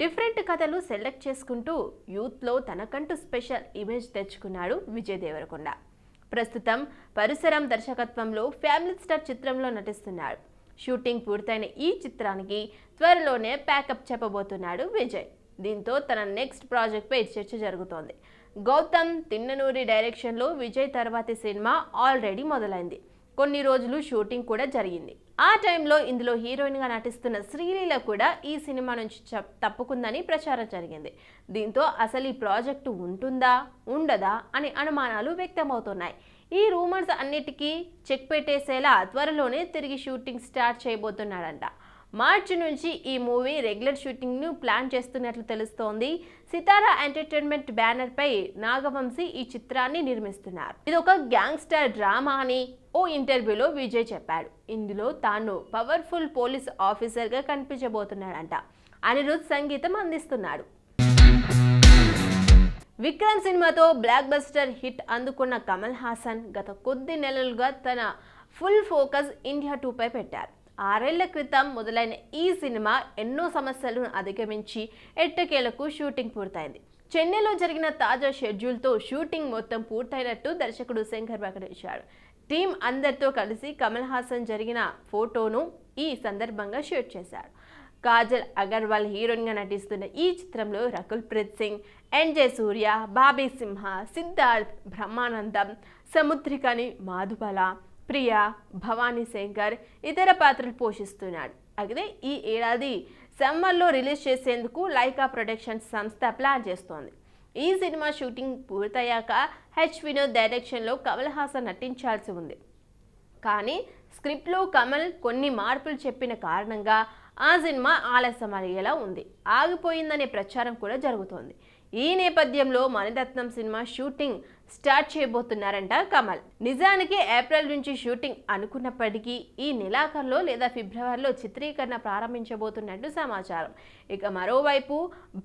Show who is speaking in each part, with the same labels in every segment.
Speaker 1: Different కథలు select చేసుకుంటూ యూత్లో తనకంటూ స్పెషల్ ఇమేజ్ తెచ్చుకున్నాడు విజయ్ దేవరకొండ. ప్రస్తుతం పరశురామ్ దర్శకత్వంలో ఫ్యామిలీ స్టార్ చిత్రంలో నటిస్తున్నాడు. షూటింగ్ పూర్తయిన ఈ చిత్రానికి త్వరలోనే ప్యాకప్ చెప్పబోతున్నాడు విజయ్. దీంతో తన నెక్స్ట్ ప్రాజెక్ట్ పై చర్చ జరుగుతోంది. గౌతమ్ తిన్ననూరి డైరెక్షన్లో విజయ్ తర్వాతి సినిమా ఆల్రెడీ మొదలైంది. కొన్ని రోజులు షూటింగ్ కూడా జరిగింది. ఆ టైంలో ఇందులో హీరోయిన్గా నటిస్తున్న శ్రీలీల కూడా ఈ సినిమా నుంచి తప్పుకుందని ప్రచారం జరిగింది. దీంతో అసలు ఈ ప్రాజెక్టు ఉంటుందా ఉండదా అని అనుమానాలు వ్యక్తమవుతున్నాయి. ఈ రూమర్స్ అన్నిటికీ చెక్ పెట్టేసేలా త్వరలోనే తిరిగి షూటింగ్ స్టార్ట్ చేయబోతున్నాడంట. మార్చి నుంచి ఈ మూవీ రెగ్యులర్ షూటింగ్ను ప్లాన్ చేస్తున్నట్లు తెలుస్తోంది. సితారా ఎంటర్టైన్మెంట్ బ్యానర్ పై నాగవంశీ ఈ చిత్రాన్ని నిర్మిస్తున్నారు. ఇది ఒక గ్యాంగ్స్టర్ డ్రామా అని ఓ ఇంటర్వ్యూలో విజయ్ చెప్పాడు. ఇందులో తాను పవర్ఫుల్ పోలీస్ ఆఫీసర్గా కనిపించబోతున్నాడంట. అనిరుద్ సంగీతం అందిస్తున్నాడు. విక్రమ్ సినిమాతో బ్లాక్ బస్టర్ హిట్ అందుకున్న కమల్ హాసన్ గత కొద్ది నెలలుగా తన ఫుల్ ఫోకస్ ఇండియా 2 పై పెట్టారు. 6 ఏళ్ల క్రితం మొదలైన ఈ సినిమా ఎన్నో సమస్యలను అధిగమించి ఎట్టకేలకు షూటింగ్ పూర్తయింది. చెన్నైలో జరిగిన తాజా షెడ్యూల్తో షూటింగ్ మొత్తం పూర్తయినట్టు దర్శకుడు శంకర్ ప్రకటించాడు. టీం అందరితో కలిసి కమల్ హాసన్ జరిగిన ఫోటోను ఈ సందర్భంగా షేర్ చేశాడు. కాజల్ అగర్వాల్ హీరోయిన్గా నటిస్తున్న ఈ చిత్రంలో రకుల్ ప్రీత్ సింగ్, ఎన్జే సూర్య, బాబీ సింహ, సిద్ధార్థ్, బ్రహ్మానందం, సముద్రికని, మాధుబాల, ప్రియా, భవానీ శంకర్ ఇతర పాత్రలు పోషిస్తున్నాడు. అయితే ఈ ఏడాది సమ్మర్లో రిలీజ్ చేసేందుకు లైకా ప్రొడక్షన్స్ సంస్థ ప్లాన్ చేస్తోంది. ఈ సినిమా షూటింగ్ పూర్తయ్యాక హెచ్ వినోద్ డైరెక్షన్లో కమల్ హాసన్ నటించాల్సి ఉంది. కానీ స్క్రిప్ట్లో కమల్ కొన్ని మార్పులు చెప్పిన కారణంగా ఆ సినిమా ఆలస్యం అయ్యేలా ఉంది. ఆగిపోయిందనే ప్రచారం కూడా జరుగుతోంది. ఈ నేపథ్యంలో మణిరత్నం సినిమా షూటింగ్ స్టార్ట్ చేయబోతున్నారంట కమల్. నిజానికి ఏప్రిల్ నుంచి షూటింగ్ అనుకున్నప్పటికీ ఈ నెలాఖరులో లేదా ఫిబ్రవరిలో చిత్రీకరణ ప్రారంభించబోతున్నట్టు సమాచారం. ఇక మరోవైపు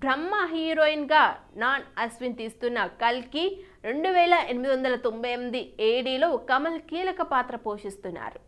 Speaker 1: బ్రహ్మ హీరోయిన్గా నాన్ అశ్విన్ తీస్తున్న కల్కి 2898 ఏడీలో కమల్ కీలక పాత్ర పోషిస్తున్నారు.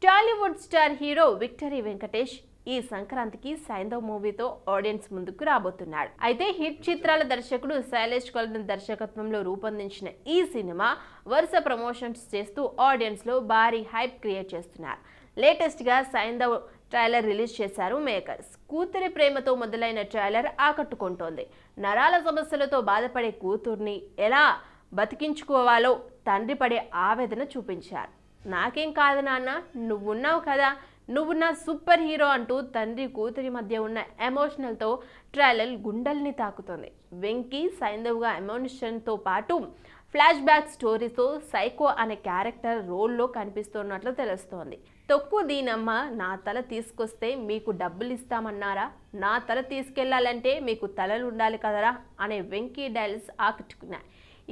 Speaker 1: Tollywood star hero victory Venkatesh ఈ సంక్రాంతికి సైంధవ్ మూవీతో ఆడియన్స్ ముందుకు రాబోతున్నాడు. అయితే హిట్ చిత్రాల దర్శకుడు శైలేష్ కొల్డన్ దర్శకత్వంలో రూపొందించిన ఈ సినిమా వరుస ప్రమోషన్స్ చేస్తూ ఆడియన్స్ లో భారీ హైప్ క్రియేట్ చేస్తున్నారు. లేటెస్ట్ గా సైంధవ్ ట్రైలర్ రిలీజ్ చేశారు మేకర్స్. కూతురి ప్రేమతో మొదలైన ట్రైలర్ ఆకట్టుకుంటోంది. నరాల సమస్యలతో బాధపడే కూతుర్ని ఎలా బతికించుకోవాలో తండ్రి పడే ఆవేదన చూపించారు. నాకేం కాదు నాన్న, నువ్వున్నావు కదా, నువ్వు నా సూపర్ హీరో అంటూ తండ్రి కూతురి మధ్య ఉన్న ఎమోషనల్తో ట్రైలర్ గుండెల్ని తాకుతుంది. వెంకీ సైంధవ్గా ఎమోషన్తో పాటు ఫ్లాష్ బ్యాక్ స్టోరీతో సైకో అనే క్యారెక్టర్ రోల్లో కనిపిస్తున్నట్లు తెలుస్తోంది. తొక్కు దీనమ్మ నా తల తీసుకొస్తే మీకు డబ్బులు ఇస్తామన్నారా, నా తల తీసుకెళ్లాలంటే మీకు తలలు ఉండాలి కదరా అనే వెంకీ డైలాగ్స్ ఆకట్టుకున్నాయి.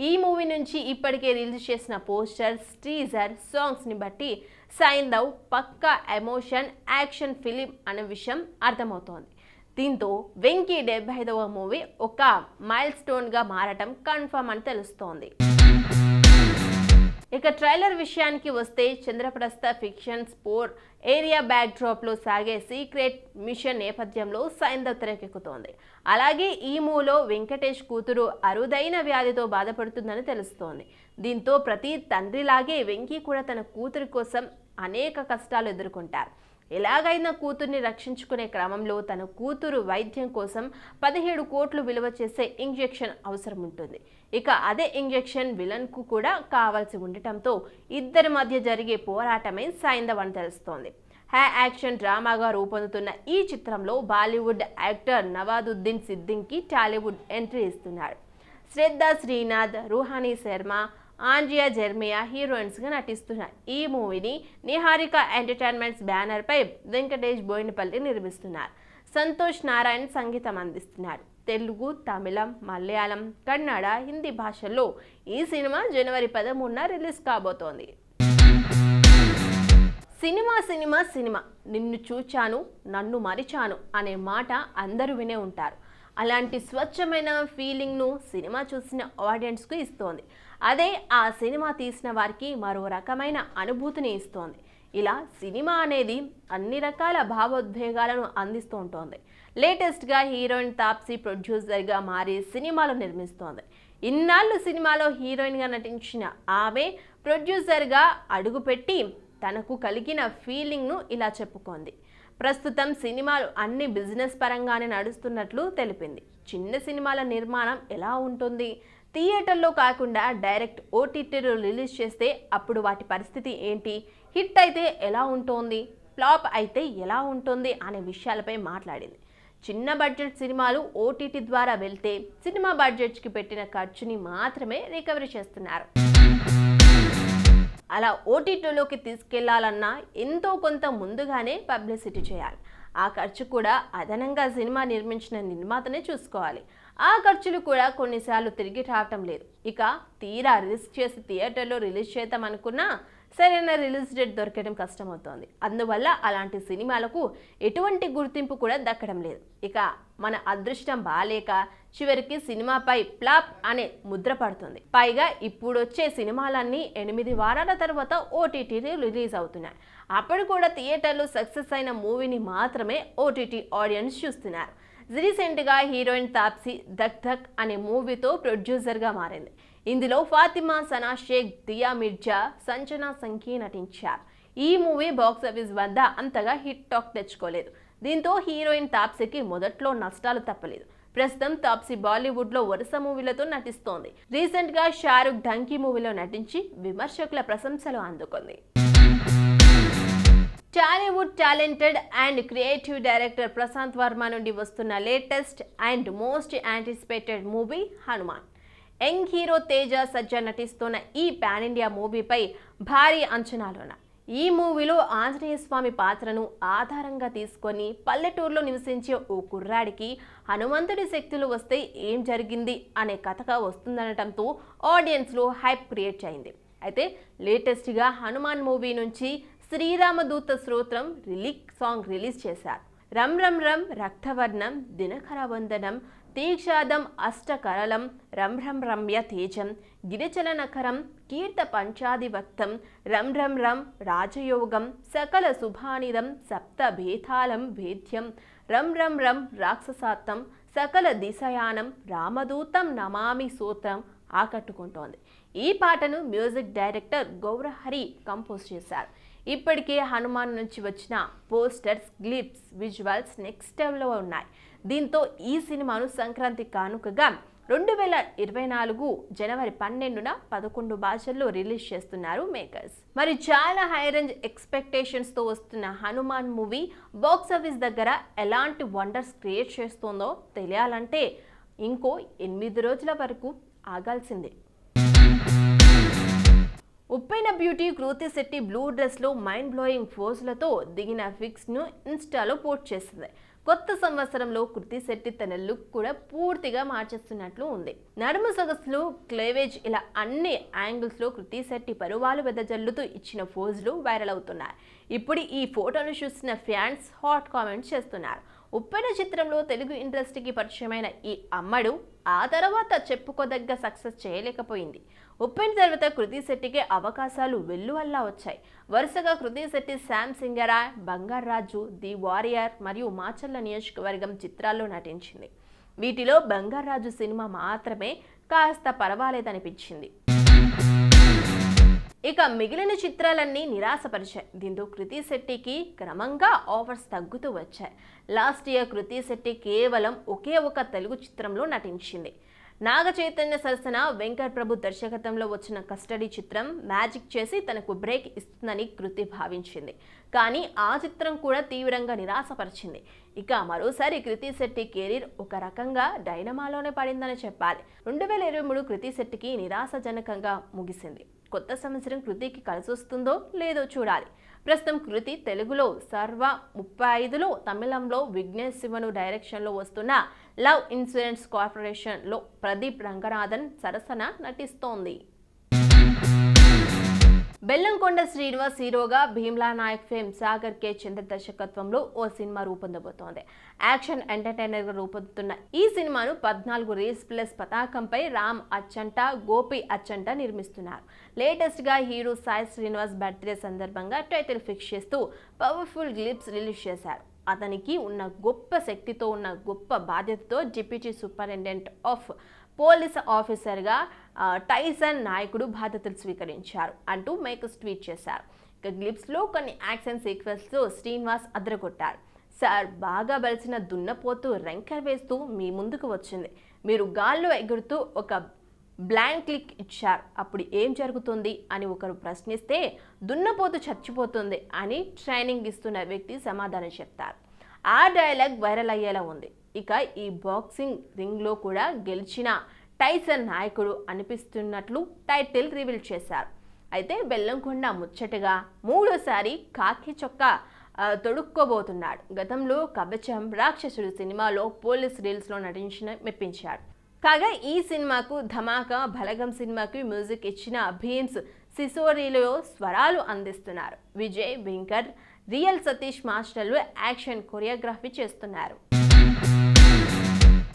Speaker 1: ఈ మూవీ నుంచి ఇప్పటికే రిలీజ్ చేసిన పోస్టర్స్, టీజర్, సాంగ్స్ని బట్టి సైంధవ్ పక్కా ఎమోషన్ యాక్షన్ ఫిలిం అనే విషయం అర్థమవుతోంది. దీంతో వెంకీ 75వ మూవీ ఒక మైల్ స్టోన్గా మారటం కన్ఫర్మ్ అని తెలుస్తోంది. ఇక ట్రైలర్ విషయానికి వస్తే Chandraprastha fiction spore area back డ్రాప్లో సాగే సీక్రెట్ మిషన్ నేపథ్యంలో సైంధవ్ తెరకెక్కుతోంది. అలాగే ఈ మూవీలో వెంకటేష్ కూతురు అరుదైన వ్యాధితో బాధపడుతుందని తెలుస్తోంది. దీంతో ప్రతి తండ్రిలాగే వెంకీ కూడా తన కూతురి కోసం అనేక కష్టాలు ఎదుర్కొంటారు. ఎలాగైనా కూతుర్ని రక్షించుకునే క్రమంలో తన కూతురు వైద్యం కోసం 17 కోట్లు విలువ చేసే ఇంజెక్షన్ అవసరం ఉంటుంది. ఇక అదే ఇంజెక్షన్ విలన్కు కూడా కావాల్సి ఉండటంతో ఇద్దరి మధ్య జరిగే పోరాటమే సైంధవ్ అని తెలుస్తోంది. యాక్షన్ డ్రామాగా రూపొందుతున్న ఈ చిత్రంలో బాలీవుడ్ యాక్టర్ నవాజుద్దీన్ సిద్దికీ టాలీవుడ్ ఎంట్రీ ఇస్తున్నాడు. శ్రద్ధ శ్రీనాథ్, రూహానీ శర్మ, ఆండ్రియా జెర్మియా హీరోయిన్స్గా నటిస్తున్న ఈ మూవీని నిహారిక ఎంటర్టైన్మెంట్స్ బ్యానర్పై వెంకటేష్ బోయినపల్లి నిర్మిస్తున్నారు. సంతోష్ నారాయణ్ సంగీతం అందిస్తున్నాడు. తెలుగు, తమిళం, మలయాళం, కన్నడ, హిందీ భాషల్లో ఈ సినిమా జనవరి 13న రిలీజ్ కాబోతోంది. సినిమా సినిమా సినిమా నిన్ను చూచాను నన్ను మరిచాను అనే మాట అందరూ వినే ఉంటారు. అలాంటి స్వచ్ఛమైన ఫీలింగ్ను సినిమా చూసిన ఆడియన్స్కు ఇస్తోంది. అదే ఆ సినిమా తీసిన వారికి మరో రకమైన అనుభూతిని ఇస్తోంది. ఇలా సినిమా అనేది అన్ని రకాల భావోద్వేగాలను అందిస్తూ ఉంటుంది. లేటెస్ట్గా హీరోయిన్ తాప్సీ ప్రొడ్యూసర్గా మారి సినిమాలు నిర్మిస్తోంది. ఇన్నాళ్ళు సినిమాలో హీరోయిన్గా నటించిన ఆమె ప్రొడ్యూసర్గా అడుగుపెట్టి తనకు కలిగిన ఫీలింగ్ను ఇలా చెప్పుకుంది. ప్రస్తుతం సినిమాలు అన్ని బిజినెస్ పరంగానే నడుస్తున్నట్లు తెలిపింది. చిన్న సినిమాల నిర్మాణం ఎలా ఉంటుంది, థియేటర్లో కాకుండా డైరెక్ట్ ఓటీటీలో రిలీజ్ చేస్తే అప్పుడు వాటి పరిస్థితి ఏంటి, హిట్ అయితే ఎలా ఉంటుంది, ఫ్లాప్ అయితే ఎలా ఉంటుంది అనే విషయాలపై మాట్లాడింది. చిన్న బడ్జెట్ సినిమాలు ఓటీటీ ద్వారా వెళ్తే సినిమా బడ్జెట్కి పెట్టిన ఖర్చుని మాత్రమే రికవరీ చేస్తున్నారు. అలా ఓటీటీలోకి తీసుకెళ్లాలన్నా ఎంతో కొంత ముందుగానే పబ్లిసిటీ చేయాలి. ఆ ఖర్చు కూడా అదనంగా సినిమా నిర్మించిన నిర్మాతనే చూసుకోవాలి. ఆ ఖర్చులు కూడా కొన్నిసార్లు తిరిగి రావటం లేదు. ఇక తీరా రిస్క్ చేసి థియేటర్లో రిలీజ్ చేద్దామనుకున్నా సరైన రిలీజ్ డేట్ దొరకడం కష్టమవుతోంది. అందువల్ల అలాంటి సినిమాలకు ఎటువంటి గుర్తింపు కూడా దక్కడం లేదు. ఇక మన అదృష్టం బాలేక చివరికి సినిమాపై ఫ్లాప్ అనే ముద్ర పడుతుంది. పైగా ఇప్పుడు వచ్చే సినిమాలన్నీ 8 వారాల తర్వాత ఓటీటీలో రిలీజ్ అవుతున్నాయి. అప్పుడు కూడా థియేటర్లో సక్సెస్ అయిన మూవీని మాత్రమే ఓటీటీ ఆడియన్స్ చూస్తున్నారు. రీసెంట్గా హీరోయిన్ తాప్సీ ధక్ ధక్ అనే మూవీతో ప్రొడ్యూసర్గా మారింది. ఇందులో ఫాతిమా, సనా షేక్, దియా మిర్జా, సంజనా సంఖ్య నటించారు. ఈ మూవీ బాక్సాఫీస్ వద్ద అంతగా హిట్ టాక్ తెచ్చుకోలేదు. దీంతో హీరోయిన్ తాప్సీకి మొదట్లో నష్టాలు తప్పలేదు. ప్రస్తుతం తాప్సీ బాలీవుడ్లో వరుస మూవీలతో నటిస్తోంది. రీసెంట్గా షారుఖ్ ఢంకీ మూవీలో నటించి విమర్శకుల ప్రశంసలు అందుకుంది. Tollywood talented and creative director Prasanth Varma నుండి వస్తున్న latest and most anticipated movie Hanuman. Young hero Teja Sajja నటిస్తున్న ఈ పాన్ ఇండియా మూవీపై భారీ అంచనాలున్నాయి. ఈ మూవీలో ఆంజనేయ స్వామి పాత్రను ఆధారంగా తీసుకొని పల్లెటూరులో నివసించే ఓ కుర్రాడికి హనుమంతుడి శక్తులు వస్తే ఏం జరిగింది అనే కథగా వస్తుందనటంతో ఆడియన్స్లో హైప్ క్రియేట్ అయింది. అయితే లేటెస్ట్గా హనుమాన్ మూవీ నుంచి శ్రీరామదూత స్తోత్రం సాంగ్ రిలీజ్ చేశారు. రమ్ రమ్ రమ్ రక్తవర్ణం దినకర వందనం తీక్షాదం అష్టకరలం రం రం రమ్య తేజం గిరిచల నకరం కీర్త పంచాదివక్తం రం రం రం రాజయోగం సకల శుభానిదం సప్త భేతాలం భేద్యం రం రం రం రాక్షసాత్తం సకల దిశయానం రామదూతం నమామి సూత్రం ఆకట్టుకుంటోంది. ఈ పాటను మ్యూజిక్ డైరెక్టర్ గౌరహరి కంపోజ్ చేశారు. ఇప్పటికే హనుమాన్ నుంచి వచ్చిన పోస్టర్స్, క్లిప్స్, విజువల్స్ నెక్స్ట్ లెవెల్లో ఉన్నాయి. దీంతో ఈ సినిమాను సంక్రాంతి కానుకగా 2024 జనవరి 12న 11 భాషల్లో రిలీజ్ చేస్తున్నారు మేకర్స్. మరి చాలా హై రేంజ్ ఎక్స్పెక్టేషన్స్తో వస్తున్న హనుమాన్ మూవీ బాక్సాఫీస్ దగ్గర ఎలాంటి వండర్స్ క్రియేట్ చేస్తుందో తెలియాలంటే ఇంకో 8 రోజుల వరకు ఆగాల్సిందే. ఉప్పెన బ్యూటీ కృతి శెట్టి బ్లూ డ్రెస్లో మైండ్ బ్లోయింగ్ పోజులతో దిగిన పిక్స్ను ఇన్స్టాలో పోస్ట్ చేసింది. కొత్త సంవత్సరంలో కృతి శెట్టి తన లుక్ కూడా పూర్తిగా మార్చేస్తున్నట్లు ఉంది. నడుము సొగసులు, క్లేవేజ్ ఇలా అన్ని యాంగిల్స్లో కృతి శెట్టి పరువాలు వెదజల్లుతూ ఇచ్చిన పోజులు వైరల్ అవుతున్నాయి. ఇప్పుడు ఈ ఫోటోను చూసిన ఫ్యాన్స్ హాట్ కామెంట్స్ చేస్తున్నారు. ఉప్పెన చిత్రంలో తెలుగు ఇండస్ట్రీకి పరిచయమైన ఈ అమ్మడు ఆ తర్వాత చెప్పుకోదగ్గ సక్సెస్ చేయలేకపోయింది. ఉప్పెన తర్వాత కృతి శెట్టికి అవకాశాలు వెల్లువల్లా వచ్చాయి. వరుసగా కృతి శెట్టి శామ్ సింగరా, బంగారాజు, ది వారియర్ మరియు మాచర్ల నియోజకవర్గం చిత్రాల్లో నటించింది. వీటిలో బంగారాజు సినిమా మాత్రమే కాస్త పర్వాలేదనిపించింది. ఇక మిగిలిన చిత్రాలన్నీ నిరాశపరిచాయి. దీంతో కృతి శెట్టికి క్రమంగా ఆఫర్స్ తగ్గుతూ వచ్చాయి. లాస్ట్ ఇయర్ కృతి శెట్టి కేవలం ఒకే ఒక తెలుగు చిత్రంలో నటించింది. నాగ చైతన్య సరసన వెంకట్ ప్రభు దర్శకత్వంలో వచ్చిన కస్టడీ చిత్రం మ్యాజిక్ చేసి తనకు బ్రేక్ ఇస్తుందని కృతి భావించింది. కానీ ఆ చిత్రం కూడా తీవ్రంగా నిరాశపరిచింది. ఇక మరోసారి కృతి శెట్టి కెరీర్ ఒక రకంగా డైనమాలోనే పడిందని చెప్పాలి. 2023 కృతి శెట్టికి నిరాశజనకంగా ముగిసింది. కొత్త సంవత్సరం కృతికి కలిసొస్తుందో లేదో చూడాలి. ప్రస్తుతం కృతి తెలుగులో సర్వ 35లో, తమిళంలో విఘ్నేష్ శివను డైరెక్షన్లో వస్తున్న లవ్ ఇన్సూరెన్స్ కార్పొరేషన్లో ప్రదీప్ రంగనాథన్ సరసన నటిస్తోంది. బెల్లంకొండ శ్రీనివాస్ హీరోగా భీమ్లా నాయక్ ఫేమ్ సాగర్ కే చంద్ర దర్శకత్వంలో ఓ సినిమా రూపొందబోతోంది. యాక్షన్ ఎంటర్టైనర్ గా రూపొందుతున్న ఈ సినిమాను 14 రీల్స్ ప్లస్ పతాకంపై రామ్ అచ్చంట, గోపి అచ్చంట నిర్మిస్తున్నారు. లేటెస్ట్ గా హీరో సాయి శ్రీనివాస్ బర్త్డే సందర్భంగా టైటిల్ ఫిక్స్ చేస్తూ పవర్ఫుల్ క్లిప్స్ రిలీజ్ చేశారు. అతనికి ఉన్న గొప్ప శక్తితో ఉన్న గొప్ప బాధ్యతతో డిప్యూటీ సూపరింటెండెంట్ ఆఫ్ పోలీస్ ఆఫీసర్గా టైసన్ నాయకుడు బాధ్యతలు స్వీకరించారు అంటూ మేకర్స్ ట్వీట్ చేశారు. ఇక గ్లిప్స్లో కొన్ని యాక్షన్ సీక్వెన్స్తో శ్రీనివాస్ అదరగొట్టారు. సార్, బాగా బలిసిన దున్నపోతు రెంకర్ వేస్తూ మీ ముందుకు వచ్చింది. మీరు గాల్లో ఎగురుతూ ఒక బ్లాంక్ క్లిక్ ఇచ్చారు. అప్పుడు ఏం జరుగుతుంది అని ఒకరు ప్రశ్నిస్తే దున్నపోతు చచ్చిపోతుంది అని ట్రైనింగ్ ఇస్తున్న వ్యక్తి సమాధానం చెప్తారు. ఆ డైలాగ్ వైరల్ అయ్యేలా ఉంది. ఇక ఈ బాక్సింగ్ రింగ్లో కూడా గెలిచిన టైసన్ నాయకుడు అనిపిస్తున్నట్లు టైటిల్ రివీల్ చేశారు. అయితే బెల్లంకొండ ముచ్చటగా మూడోసారి కాకి చొక్కా తొడుక్కోబోతున్నాడు. గతంలో కవచం, రాక్షసుడు సినిమాలో పోలీస్ రీల్స్లో నటించిన మెప్పించాడు. కాగా ఈ సినిమాకు ధమాకా, బలగం సినిమాకి మ్యూజిక్ ఇచ్చిన భీమ్స్ సిసోరీలో స్వరాలు అందిస్తున్నారు. విజయ్, వెంకట్, రియల్ సతీష్ మాస్టర్లు యాక్షన్ కొరియోగ్రఫీ చేస్తున్నారు.